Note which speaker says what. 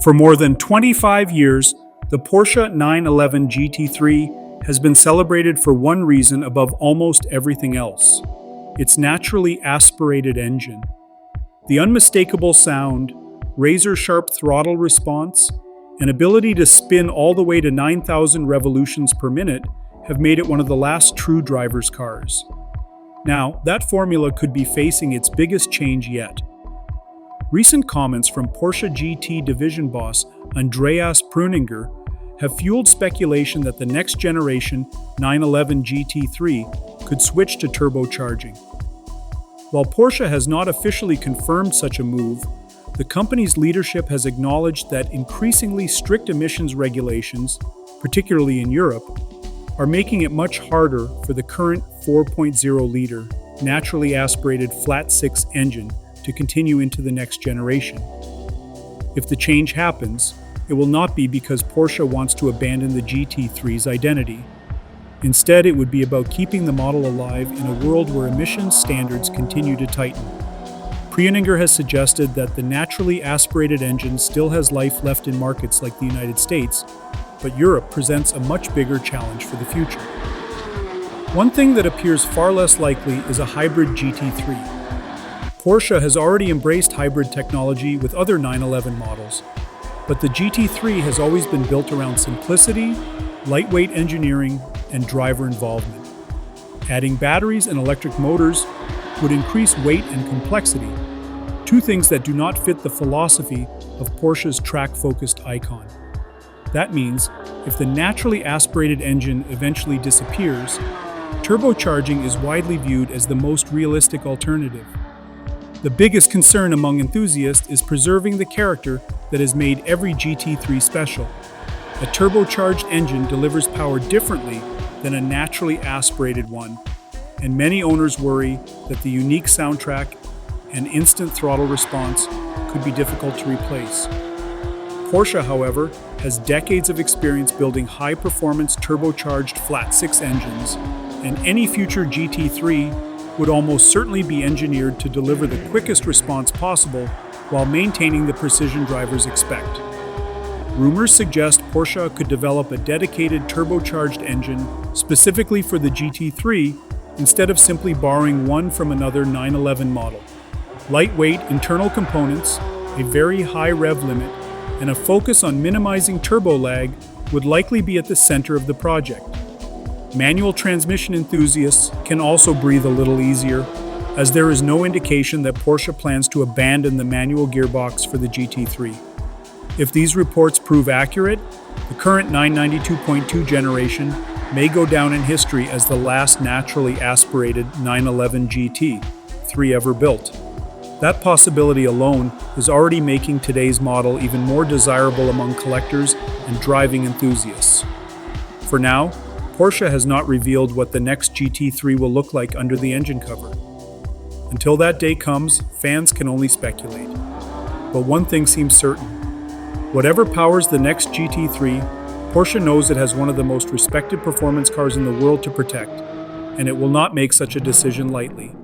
Speaker 1: For more than 25 years, the Porsche 911 GT3 has been celebrated for one reason above almost everything else: its naturally aspirated engine. The unmistakable sound, razor-sharp throttle response, and ability to spin all the way to 9,000 revolutions per minute have made it one of the last true driver's cars. Now, that formula could be facing its biggest change yet. Recent comments from Porsche GT division boss Andreas Preuninger have fueled speculation that the next generation 911 GT3 could switch to turbocharging. While Porsche has not officially confirmed such a move, the company's leadership has acknowledged that increasingly strict emissions regulations, particularly in Europe, are making it much harder for the current 4.0-liter, naturally aspirated flat-six engine to continue into the next generation. If the change happens, it will not be because Porsche wants to abandon the GT3's identity. Instead, it would be about keeping the model alive in a world where emissions standards continue to tighten. Preuninger has suggested that the naturally aspirated engine still has life left in markets like the United States, but Europe presents a much bigger challenge for the future. One thing that appears far less likely is a hybrid GT3. Porsche has already embraced hybrid technology with other 911 models, but the GT3 has always been built around simplicity, lightweight engineering, and driver involvement. Adding batteries and electric motors would increase weight and complexity, two things that do not fit the philosophy of Porsche's track-focused icon. That means, if the naturally aspirated engine eventually disappears, turbocharging is widely viewed as the most realistic alternative. The biggest concern among enthusiasts is preserving the character that has made every GT3 special. A turbocharged engine delivers power differently than a naturally aspirated one, and many owners worry that the unique soundtrack and instant throttle response could be difficult to replace. Porsche, however, has decades of experience building high-performance turbocharged flat-six engines, and any future GT3 would almost certainly be engineered to deliver the quickest response possible while maintaining the precision drivers expect. Rumors suggest Porsche could develop a dedicated turbocharged engine specifically for the GT3 instead of simply borrowing one from another 911 model. Lightweight internal components, a very high rev limit, and a focus on minimizing turbo lag would likely be at the center of the project. Manual transmission enthusiasts can also breathe a little easier, as there is no indication that Porsche plans to abandon the manual gearbox for the GT3. If these reports prove accurate, the current 992.2 generation may go down in history as the last naturally aspirated 911 GT3 ever built. That possibility alone is already making today's model even more desirable among collectors and driving enthusiasts. For now, Porsche has not revealed what the next GT3 will look like under the engine cover. Until that day comes, fans can only speculate. But one thing seems certain. Whatever powers the next GT3, Porsche knows it has one of the most respected performance cars in the world to protect, and it will not make such a decision lightly.